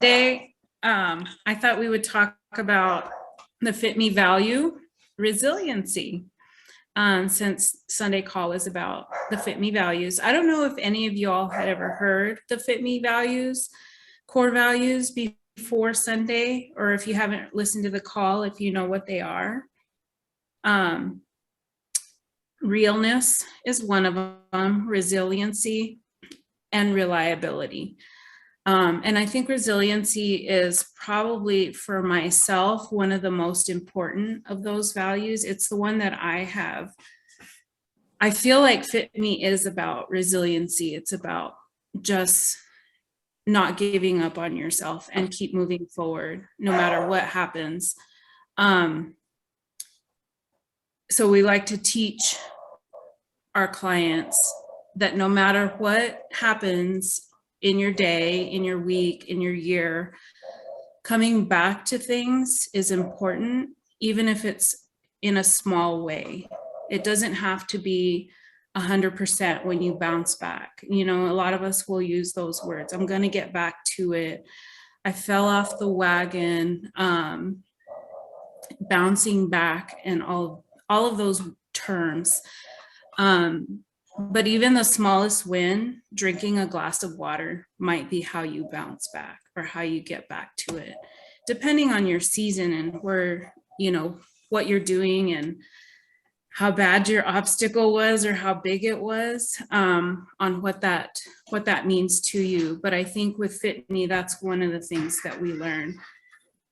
today I thought we would talk about the Fitme value, resiliency, since Sunday call was about the Fitme values. I don't know if any of you all had ever heard the Fitme values, core values before Sunday, or if you haven't listened to the call, if you know what they are. Realness is one of them, resiliency and reliability. And I think resiliency is probably, for myself, one of the most important of those values. It's the one that I have. I feel like Fitme is about resiliency. It's about just not giving up on yourself and keep moving forward no matter what happens. So we like to teach our clients that no matter what happens in your day, in your week, in your year, coming back to things is important, even if it's in a small way. It doesn't have to be 100% when you bounce back. You know, a lot of us will use those words. I'm going to get back to it. I fell off the wagon, bouncing back, and all of those terms. But even the smallest win, drinking a glass of water, might be how you bounce back or how you get back to it, depending on your season and where, you know, what you're doing and how bad your obstacle was or how big it was, on what that means to you. But I think with Fitme, that's one of the things that we learn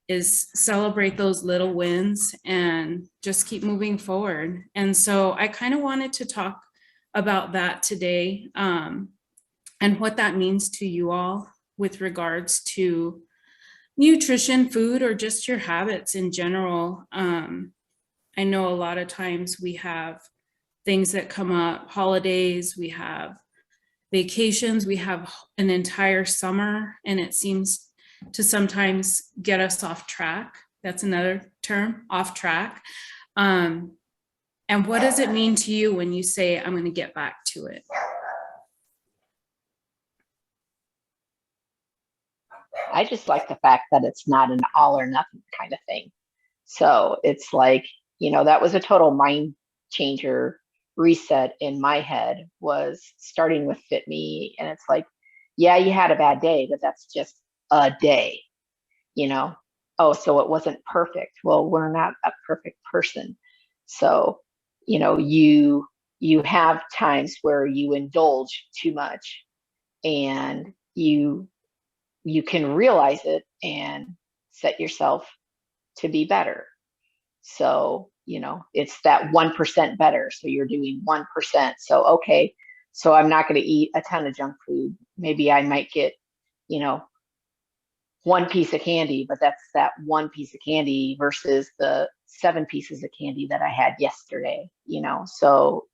is celebrate those little wins and just keep moving forward. And so I kind of wanted to talk about that today, and what that means to you all with regards to nutrition, food, or just your habits in general. I know a lot of times we have things that come up, holidays, we have vacations, we have an entire summer, and it seems to sometimes get us off track. That's another term, off track. And what does it mean to you when you say, I'm going to get back to it? I just like the fact that it's not an all or nothing kind of thing. So it's like, that was a total mind changer reset in my head, was starting with Fit Me. And it's like, yeah, you had a bad day, but that's just a day, Oh, so it wasn't perfect. Well, we're not a perfect person. So, you have times where you indulge too much, and you can realize it and set yourself to be better. So, it's that 1% better. So you're doing 1%. So, okay, so I'm not going to eat a ton of junk food. Maybe I might get, one piece of candy, but that's that one piece of candy versus the 7 pieces of candy that I had yesterday, So,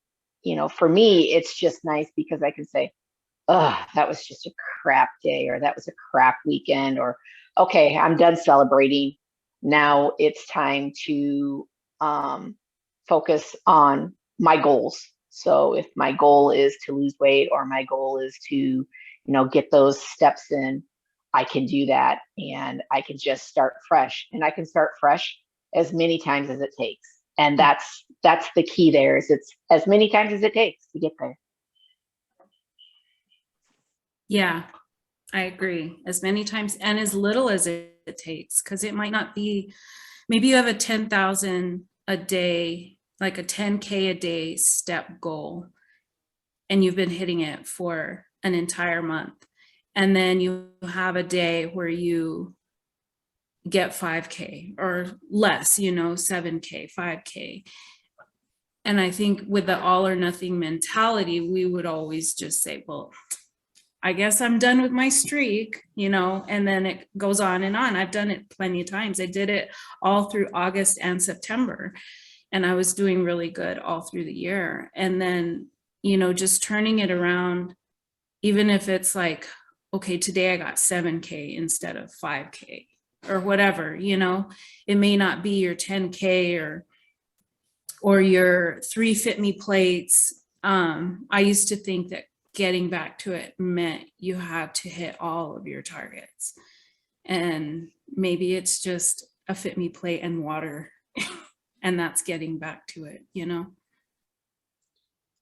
for me, it's just nice because I can say, oh, that was just a crap day, or that was a crap weekend, or okay, I'm done celebrating. Now it's time to focus on my goals. So if my goal is to lose weight, or my goal is to, get those steps in, I can do that, and I can just start fresh, and I can start fresh as many times as it takes. And that's the key there, is it's as many times as it takes to get there. Yeah, I agree. As many times and as little as it takes, because it might not be, maybe you have a 10,000 a day, like a 10K a day step goal, and you've been hitting it for an entire month. And then you have a day where you get 5K or less, 7K, 5K. And I think with the all or nothing mentality, we would always just say, well, I guess I'm done with my streak, and then it goes on and on. I've done it plenty of times. I did it all through August and September, and I was doing really good all through the year. And then, just turning it around, even if it's like, okay, today I got 7K instead of 5K or whatever, it may not be your 10K or your 3 Fitme plates. I used to think that getting back to it meant you had to hit all of your targets. And maybe it's just a Fitme plate and water. And that's getting back to it, you know?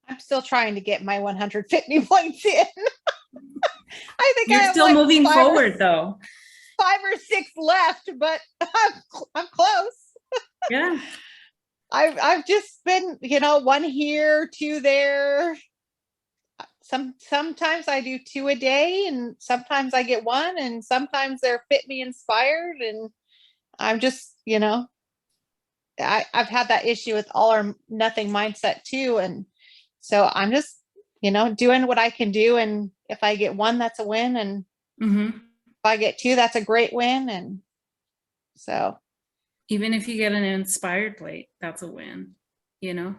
I'm still trying to get my 100 Fitme points in. I think I You're have still like moving five forward though. 5 or 6 left, but I'm close. Yeah. I've just been, one here, 2 there. Sometimes I do 2 a day, and sometimes I get 1, and sometimes they're Fitme inspired, and I'm just, I've had that issue with all or nothing mindset too, and so I'm just, doing what I can do, and if I get 1, that's a win, and Mm-hmm. if I get 2, that's a great win, and so. Even if you get an inspired plate, that's a win, you know?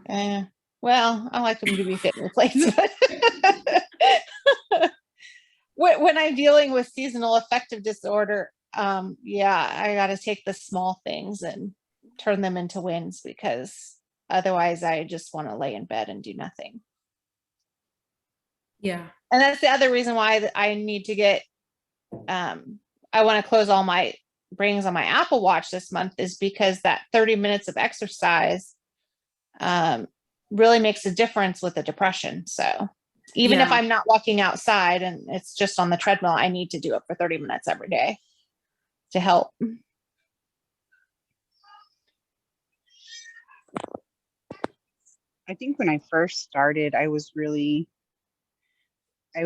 Well, I like them to be Fitme plates, but when I'm dealing with seasonal affective disorder, yeah, I got to take the small things and turn them into wins, because otherwise I just want to lay in bed and do nothing. Yeah. And that's the other reason why I need to get, I want to close all my rings on my Apple Watch this month, is because that 30 minutes of exercise really makes a difference with the depression. So even if Yeah. I'm not walking outside and it's just on the treadmill, I need to do it for 30 minutes every day to help. I think when I first started, I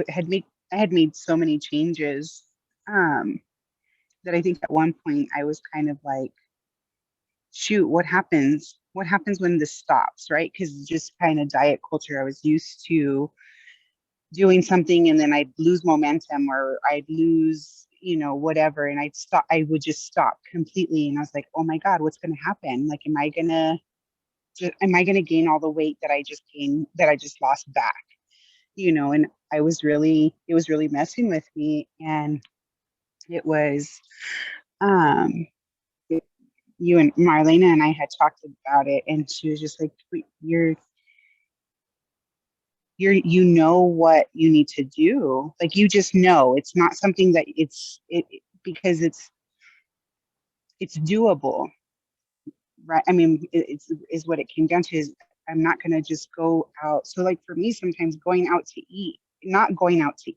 had made so many changes that I think at one point I was kind of like, shoot, what happens? What happens when this stops, right? Because just kind of diet culture, I was used to doing something and then I'd lose momentum, or I'd lose, whatever, and I would just stop completely. And I was like, oh my God, what's going to happen? Like, am I going to gain all the weight that I just lost back? And it was really messing with me. And it was, you and Marlena and I had talked about it, and she was just like, you know what you need to do. Like, you just know. It's not something that because it's doable, right? I mean, is what it came down to, is I'm not going to just go out. So like for me, sometimes not going out to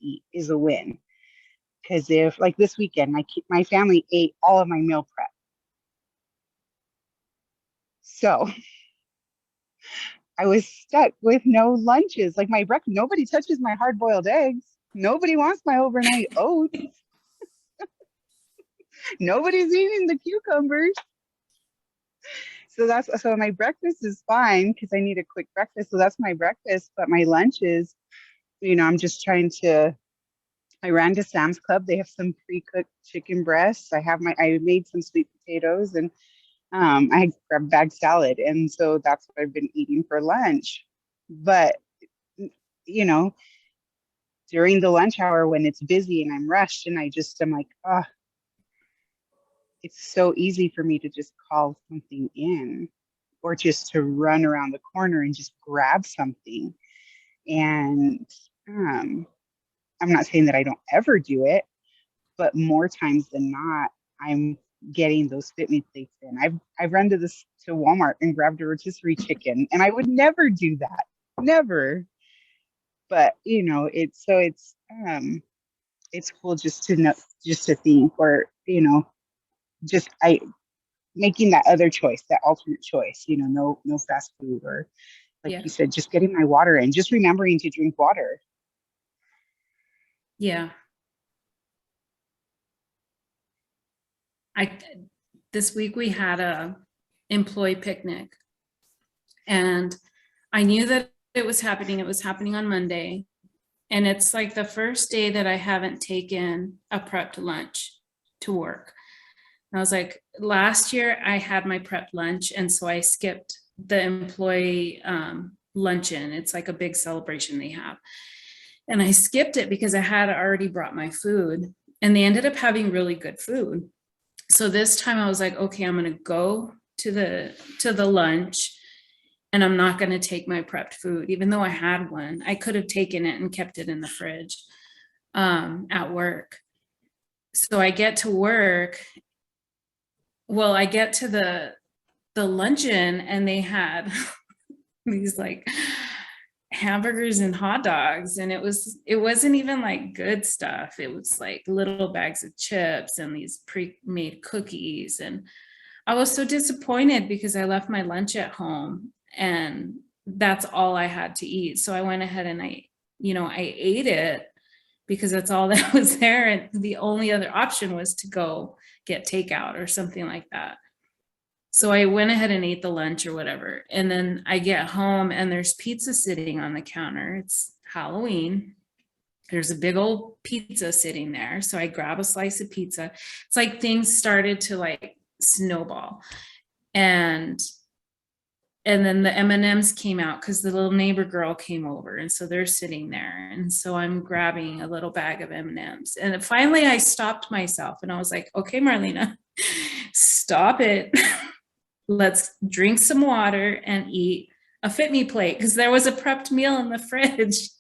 eat is a win. Because if, like, this weekend, my family ate all of my meal prep. So I was stuck with no lunches. Like, my breakfast, nobody touches my hard boiled eggs. Nobody wants my overnight oats. Nobody's eating the cucumbers. So my breakfast is fine because I need a quick breakfast. So that's my breakfast. But my lunch is, I'm just trying to. I ran to Sam's Club. They have some pre-cooked chicken breasts. I made some sweet potatoes, and I grabbed bagged salad. And so that's what I've been eating for lunch. But, during the lunch hour when it's busy and I'm rushed and I'm like, oh, it's so easy for me to just call something in, or just to run around the corner and just grab something. And I'm not saying that I don't ever do it, but more times than not, I'm getting those Fitme plates in. I've run to Walmart and grabbed a rotisserie chicken, and I would never do that, never. But it's cool just to know, just to think, or just I making that other choice, that alternate choice. No fast food, or like Yeah. you said, just getting my water in, just remembering to drink water. Yeah. This week we had a employee picnic, and I knew that it was happening. It was happening on Monday. And it's like the first day that I haven't taken a prepped lunch to work. And I was like, last year I had my prepped lunch, and so I skipped the employee luncheon. It's like a big celebration they have. And I skipped it because I had already brought my food, and they ended up having really good food. So this time I was like, okay, I'm going to go to the lunch, and I'm not going to take my prepped food. Even though I had one, I could have taken it and kept it in the fridge at work. So I get to work. Well, I get to the luncheon and they had these like hamburgers and hot dogs, and it wasn't even like good stuff. It was like little bags of chips and these pre-made cookies, and I was so disappointed because I left my lunch at home and that's all I had to eat. So I went ahead and I ate it because that's all that was there, and the only other option was to go get takeout or something like that. So I went ahead and ate the lunch or whatever. And then I get home and there's pizza sitting on the counter. It's Halloween. There's a big old pizza sitting there. So I grab a slice of pizza. It's like things started to like snowball. And then the M&Ms came out because the little neighbor girl came over. And so they're sitting there. And so I'm grabbing a little bag of M&Ms. And finally I stopped myself and I was like, okay, Marlena, stop it. Let's drink some water and eat a Fitme plate, because there was a prepped meal in the fridge.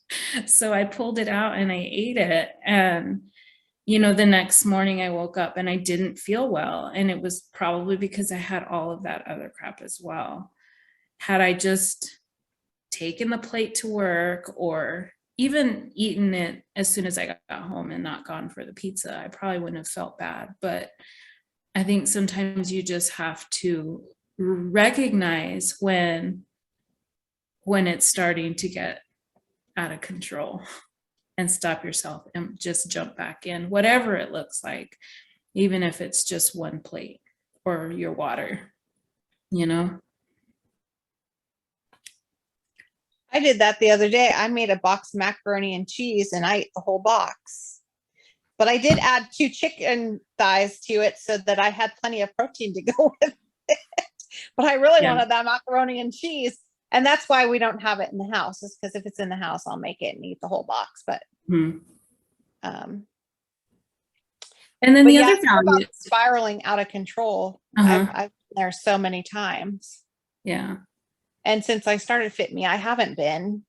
So I pulled it out and I ate it. And, the next morning I woke up and I didn't feel well. And it was probably because I had all of that other crap as well. Had I just taken the plate to work or even eaten it as soon as I got home and not gone for the pizza, I probably wouldn't have felt bad. But I think sometimes you just have to recognize when it's starting to get out of control and stop yourself and just jump back in, whatever it looks like, even if it's just one plate or your water, I did that the other day. I made a box of macaroni and cheese and I ate the whole box. But I did add 2 chicken thighs to it so that I had plenty of protein to go with it. But I really wanted that macaroni and cheese. And that's why we don't have it in the house, is because if it's in the house, I'll make it and eat the whole box. But and then but the yeah, other value, spiraling out of control. I've been there so many times. Yeah. And since I started Fitme, I haven't been,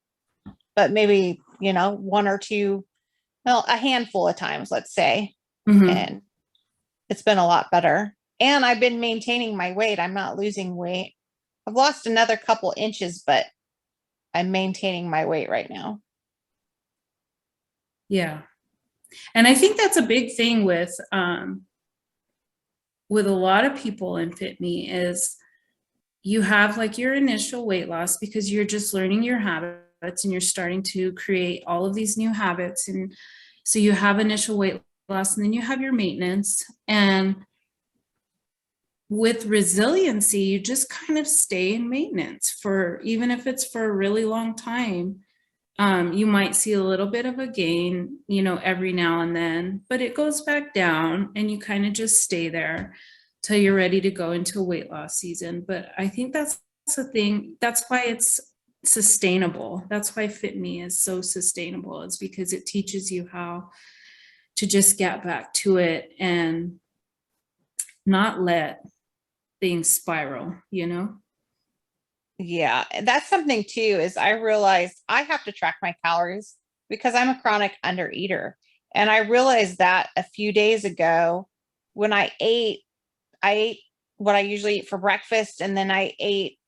but maybe, 1 or 2, well, a handful of times, let's say. And it's been a lot better. And I've been maintaining my weight. I'm not losing weight. I've lost another couple inches, but I'm maintaining my weight right now. Yeah. And I think that's a big thing with a lot of people in Fitme is you have like your initial weight loss because you're just learning your habits and you're starting to create all of these new habits. And so you have initial weight loss and then you have your maintenance. And with resiliency, you just kind of stay in maintenance for, even if it's for a really long time. You might see a little bit of a gain, every now and then, but it goes back down and you kind of just stay there till you're ready to go into a weight loss season. But I think that's the thing. That's why it's sustainable. That's why Fitme is so sustainable. It's because it teaches you how to just get back to it and not let things spiral, Yeah, and that's something too, is I realized I have to track my calories because I'm a chronic undereater. And I realized that a few days ago when I ate what I usually eat for breakfast and then I ate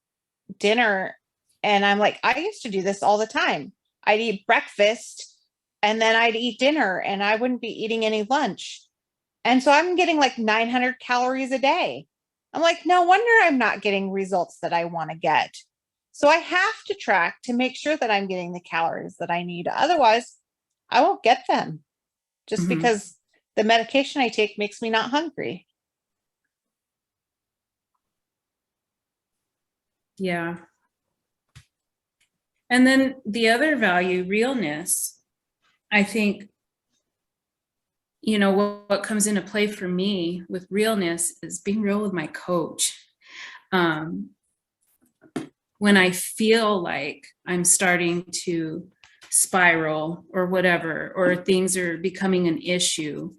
dinner. And I'm like, I used to do this all the time. I'd eat breakfast and then I'd eat dinner and I wouldn't be eating any lunch. And so I'm getting like 900 calories a day. I'm like, no wonder I'm not getting results that I want to get. So I have to track to make sure that I'm getting the calories that I need. Otherwise, I won't get them just because the medication I take makes me not hungry. Yeah. And then the other value, realness, I think, what comes into play for me with realness is being real with my coach. When I feel like I'm starting to spiral or whatever, or things are becoming an issue,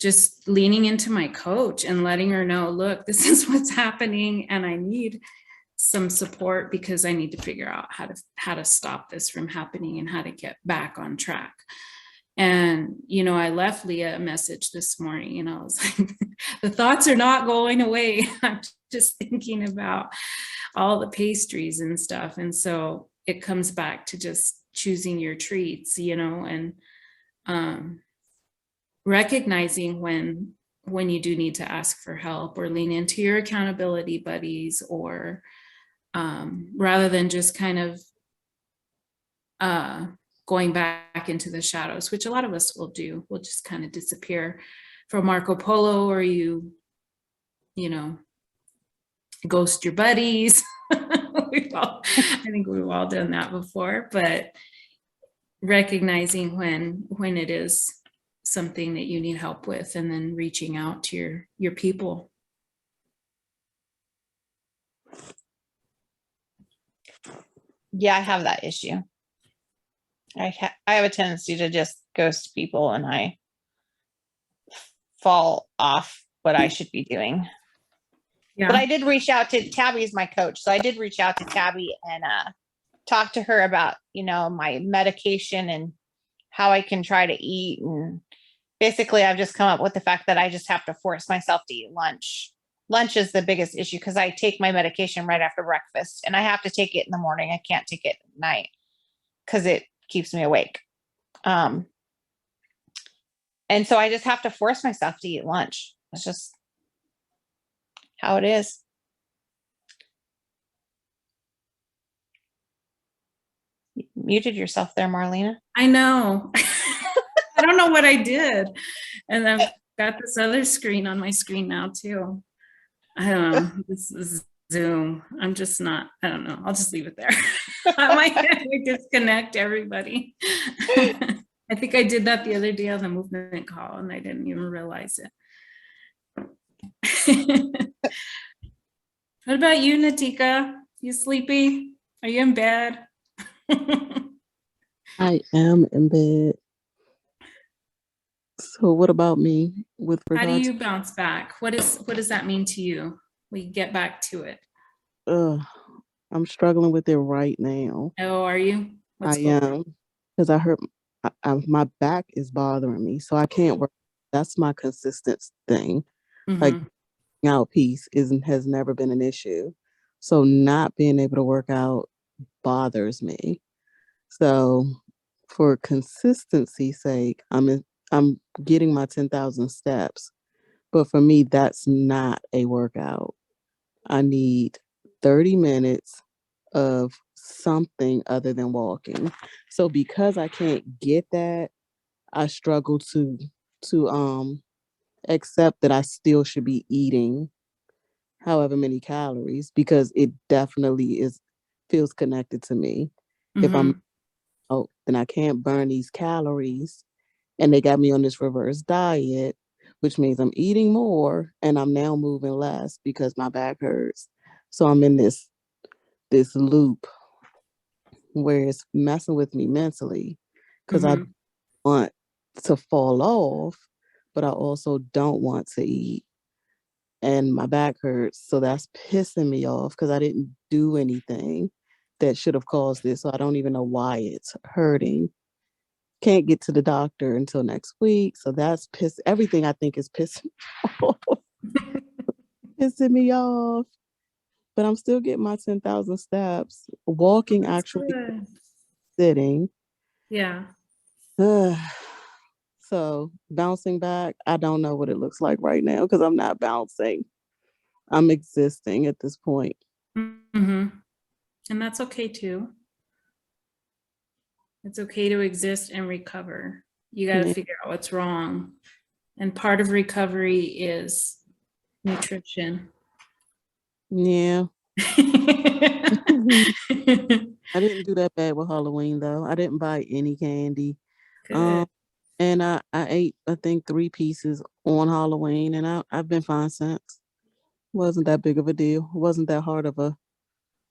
just leaning into my coach and letting her know, look, this is what's happening and I need some support because I need to figure out how to stop this from happening and how to get back on track. And, I left Leah a message this morning and I was like, the thoughts are not going away. I'm just thinking about all the pastries and stuff. And so it comes back to just choosing your treats, and recognizing when you do need to ask for help or lean into your accountability buddies, or rather than just kind of going back into the shadows, which a lot of us will do. We'll just kind of disappear from Marco Polo, or ghost your buddies. I think we've all done that before, but recognizing when it is something that you need help with, and then reaching out to your people. Yeah, I have that issue. I have a tendency to just ghost people, and I fall off what I should be doing. Yeah. But I did reach out to Tabby's my coach. So I did reach out to Tabby and talk to her about, my medication and how I can try to eat. And basically I've just come up with the fact that I just have to force myself to eat lunch. Lunch is the biggest issue because I take my medication right after breakfast, and I have to take it in the morning. I can't take it at night because it keeps me awake. And so I just have to force myself to eat lunch. It's just how it is. You muted yourself there, Marlena. I know. I don't know what I did. And I've got this other screen on my screen now too. I don't know. This is Zoom. I'm just not, I don't know. I'll just leave it there. I might disconnect everybody. I think I did that the other day on the movement call and I didn't even realize it. What about you, Natika? You sleepy? Are you in bed? I am in bed. So what about me with How do regards? you bounce back? What does that mean to you? We get back to it. I'm struggling with it right now. Oh, are you? I am, because I hurt my back is bothering me, so I can't work. That's my consistent thing. Like out piece has never been an issue. So not being able to work out bothers me. So for consistency's sake, I'm getting my 10,000 steps. But for me, that's not a workout. I need 30 minutes of something other than walking. So because I can't get that, I struggle to accept that I still should be eating however many calories, because it definitely feels connected to me. If I'm out, then I can't burn these calories. And they got me on this reverse diet, which means I'm eating more and I'm now moving less because my back hurts. So I'm in this loop where it's messing with me mentally, because I want to fall off, but I also don't want to eat. And my back hurts. So that's pissing me off because I didn't do anything that should have caused this. So I don't even know why it's hurting. Can't get to the doctor until next week. So that's everything I think is pissing me off. But I'm still getting my 10,000 steps. Walking, that's actually good. Sitting. Yeah. So bouncing back, I don't know what it looks like right now because I'm not bouncing. I'm existing at this point. And that's okay too. It's okay to exist and recover. You got to figure out what's wrong. And part of recovery is nutrition. Yeah. I didn't do that bad with Halloween though. I didn't buy any candy. And I ate, I think, 3 pieces on Halloween, and I've been fine since. Wasn't that big of a deal. Wasn't that hard of a,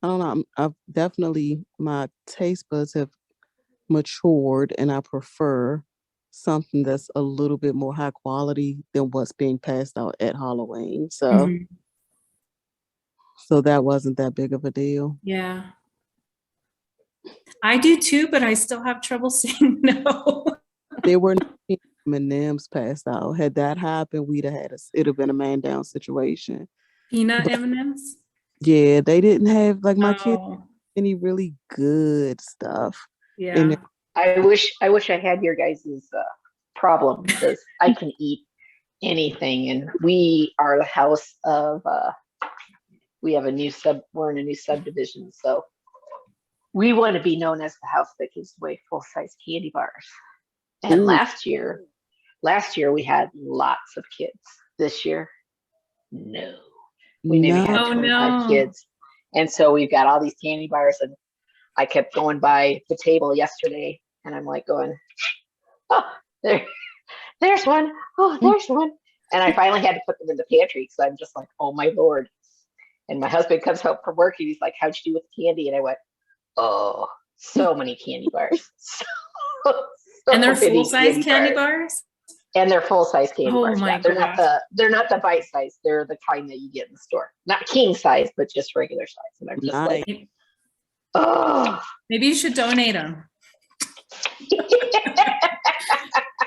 I don't know. I've definitely, my taste buds have matured, and I prefer something that's a little bit more high quality than what's being passed out at Halloween. So, so that wasn't that big of a deal. Yeah. I do too, but I still have trouble saying no. There were no M&Ms passed out. Had that happened, it'd have been a man down situation. Peanut But M&Ms? yeah, they didn't have like my kids Oh, any really good stuff in yeah. there. I wish I had your guys' problem because I can eat anything, and we are the house of we're in a new subdivision, so we want to be known as the house that gives away full-size candy bars. And Ooh. last year we had lots of kids. This year, no. We maybe had Oh 25 no. kids. And so we've got all these candy bars, and I kept going by the table yesterday, and I'm like going, oh, there's one. Oh, there's one. And I finally had to put them in the pantry because I'm just like, oh my Lord. And my husband comes home from work and he's like, how'd you do with the candy? And I went, oh, so many candy bars. And they're many full-size candy bars? And they're full-size candy Oh bars. my Yeah. They're gosh. not the bite size. They're the kind that you get in the store. Not king size, but just regular size. And I'm just Nice. like, oh. Maybe you should donate them.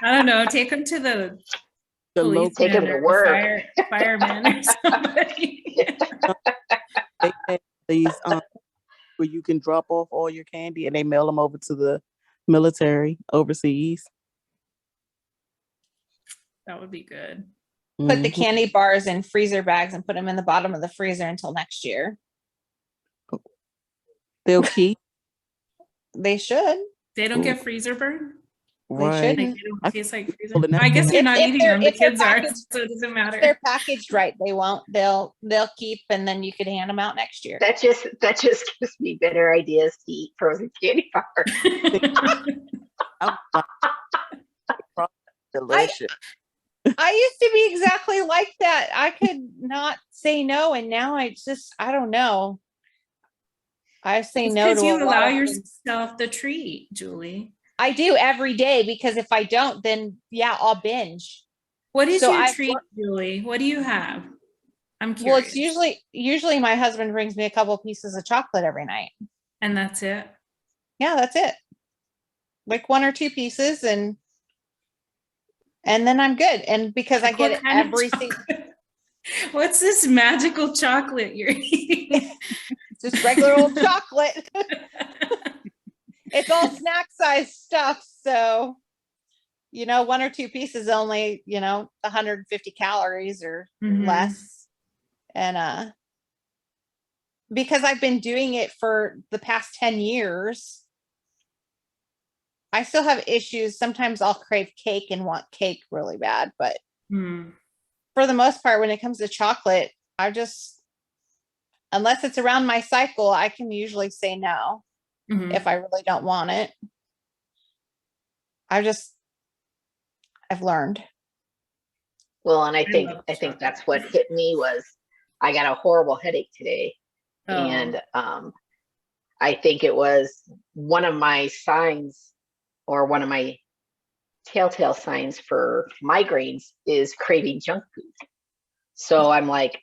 I don't know. Take them to the The local, Take 'em to policeman or work. fireman or somebody. they have these where you can drop off all your candy and they mail them over to the military overseas. That would be good. Put the Mhm. candy bars in freezer bags and put them in the bottom of the freezer until next year. They'll keep. They should. They don't Ooh. get freezer burn? They Right. shouldn't. Like they don't I taste like freezer. well, the next I guess one- you're not If eating they're- them. The if they're kids are, packaged- so it doesn't If matter. they're packaged right, they won't. They'll keep, and then you could hand them out next year. That just gives me better ideas to eat frozen candy bars. Delicious. I used to be exactly like that. I could not say no, and now I don't know. I say It's no to because you a allow lot of things. yourself the treat, Julie. I do every day, because if I don't, then yeah, I'll binge. What is So your I've treat, Julie? What do you have? I'm Well, curious. it's usually my husband brings me a couple pieces of chocolate every night. And that's it. Yeah, that's it. Like 1 or 2 pieces, and then I'm good. And because I get What it kind of every single, chocolate? What's this magical chocolate you're eating? just regular old chocolate. It's all snack size stuff. So, 1 or 2 pieces only, 150 calories or Mhm. less. And because I've been doing it for the past 10 years, I still have issues. Sometimes I'll crave cake and want cake really bad, but Hmm. for the most part, when it comes to chocolate, unless it's around my cycle, I can usually say no Mhm. if I really don't want it. I've learned. Well, and I love think chocolate. that's what hit me was I got a horrible headache today. Oh. And I think it was one of my signs, or one of my telltale signs for migraines, is craving junk food. So I'm like,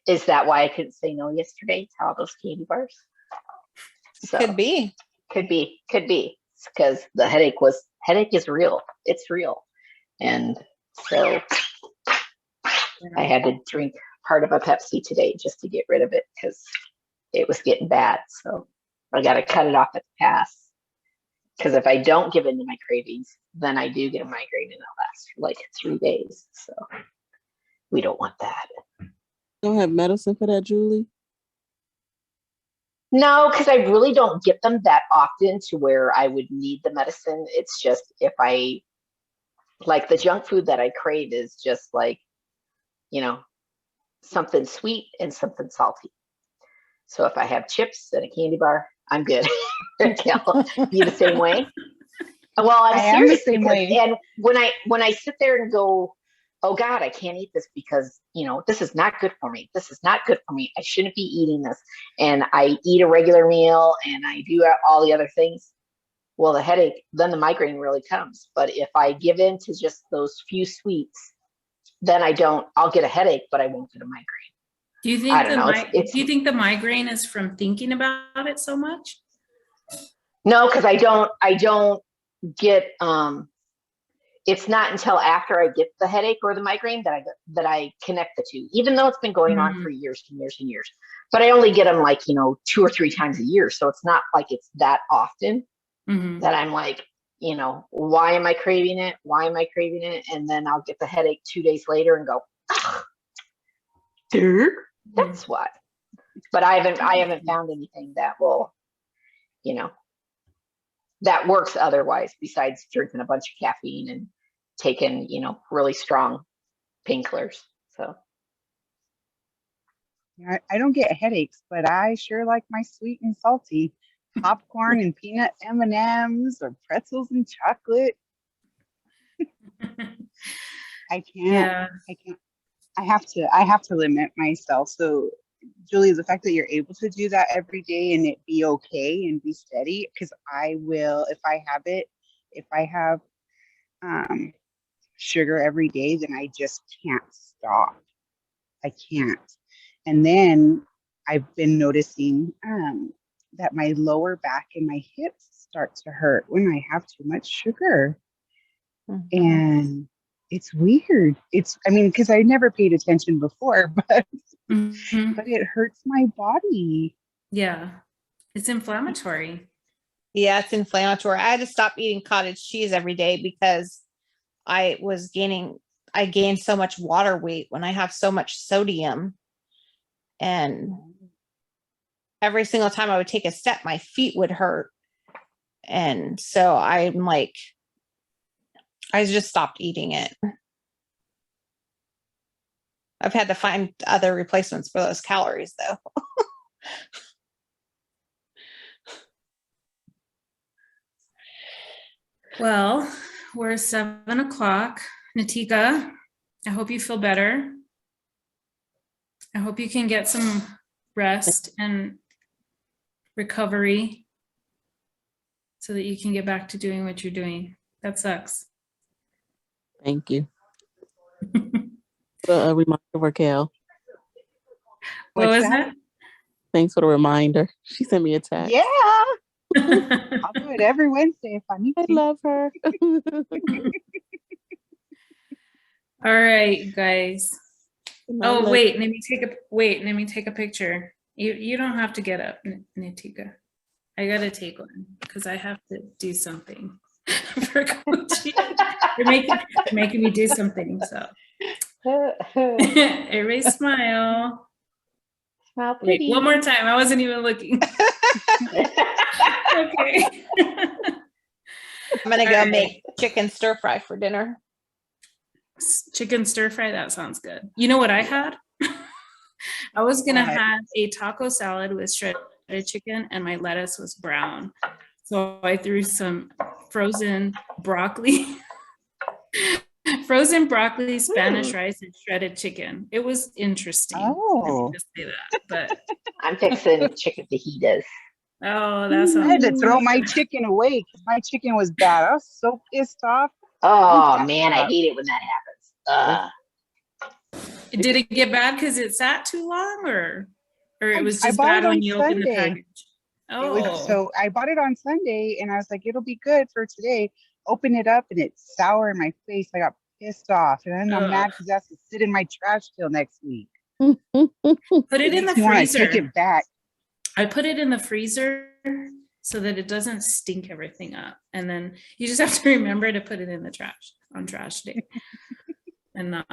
is that why I couldn't say no yesterday to all those candy bars? So Could be. could be, because the headache is real. It's real. And so I had to drink part of a Pepsi today just to get rid of it, because it was getting bad. So I got to cut it off at the pass, because if I don't give in to my cravings, then I do get a migraine, and it'll last for like 3 days. So we don't want that. Don't have medicine for that, Julie? No, because I really don't get them that often to where I would need the medicine. It's just if I like the junk food that I crave is just like, something sweet and something salty. So if I have chips and a candy bar, I'm good. They'll be the same way. Well, I'm I am the serious, same because, way. and when I sit there and go, oh God, I can't eat this because, this is not good for me. This is not good for me. I shouldn't be eating this. And I eat a regular meal and I do all the other things. Well, then the migraine really comes. But if I give in to just those few sweets, then I'll get a headache, but I won't get a migraine. Do you I think don't know. do you think the migraine is from thinking about it so much? No, because I don't get it's not until after I get the headache or the migraine that I connect the two, even though it's been going on for years and years and years. But I only get them like, 2 or 3 times a year. So it's not like it's that often that I'm like, why am I craving it? Why am I craving it? And then I'll get the headache 2 days later and go, that's why. But I haven't found anything that will, that works otherwise besides drinking a bunch of caffeine and taking, really strong painkillers. So I don't get headaches, but I sure like my sweet and salty popcorn and peanut M&Ms or pretzels and chocolate. I can't. Yeah. I have to limit myself. So Julie, the fact that you're able to do that every day and it be okay and be steady, because I will, if I have sugar every day, then I just can't stop. I can't. And then I've been noticing that my lower back and my hips start to hurt when I have too much sugar. And it's weird. Because I never paid attention before, but it hurts my body. Yeah. It's inflammatory. Yeah, it's inflammatory. I had to stop eating cottage cheese every day because I gained so much water weight when I have so much sodium. And every single time I would take a step, my feet would hurt. And so I'm like, I just stopped eating it. I've had to find other replacements for those calories though. Well, we're 7:00. Natika, I hope you feel better. I hope you can get some rest and recovery so that you can get back to doing what you're doing. That sucks. Thank you. A reminder, Raquel. What was that? Thanks for the reminder. She sent me a text. Yeah. I'll do it every Wednesday if I need I to. love her. All right, guys. Oh, wait, let me take a picture. You don't have to get up, Natika. I gotta take one because I have to do something for coaching. You're making me do something, so. Everybody smile. Smile pretty. Wait, one more time. I wasn't even looking. Okay. I'm gonna go make chicken stir fry for dinner. Chicken stir fry, that sounds good. You know what I had? I was gonna have a taco salad with shredded chicken and my lettuce was brown. So I threw some frozen broccoli, Spanish rice, and shredded chicken. It was interesting. Oh. Just say that, but I'm fixing chicken fajitas. oh, that's I had to throw my chicken away because my chicken was bad. I was so pissed off. Oh man, I hate it when that happens. Did it get bad because it sat too long, or it was just bought bad it when on you opened the Sunday. package? Oh, So I bought it on Sunday and I was like, it'll be good for today. Open it up and it's sour in my face. I got pissed off and then I'm mad because it has to sit in my trash till next week. Put it in the You want to freezer. take it back. I put it in the freezer so that it doesn't stink everything up. And then you just have to remember to put it in the trash on trash day and not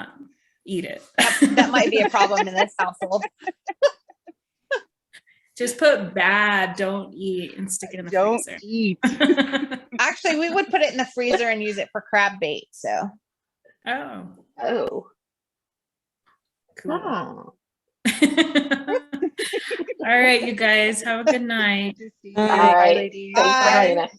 eat it. That might be a problem in this household. Just put bad, don't eat, and stick it in the Don't freezer. eat. Actually, we would put it in the freezer and use it for crab bait. So. Oh, Oh. cool. Oh. All right, you guys, have a good night. All right. ladies. Thanks for Bye. having us.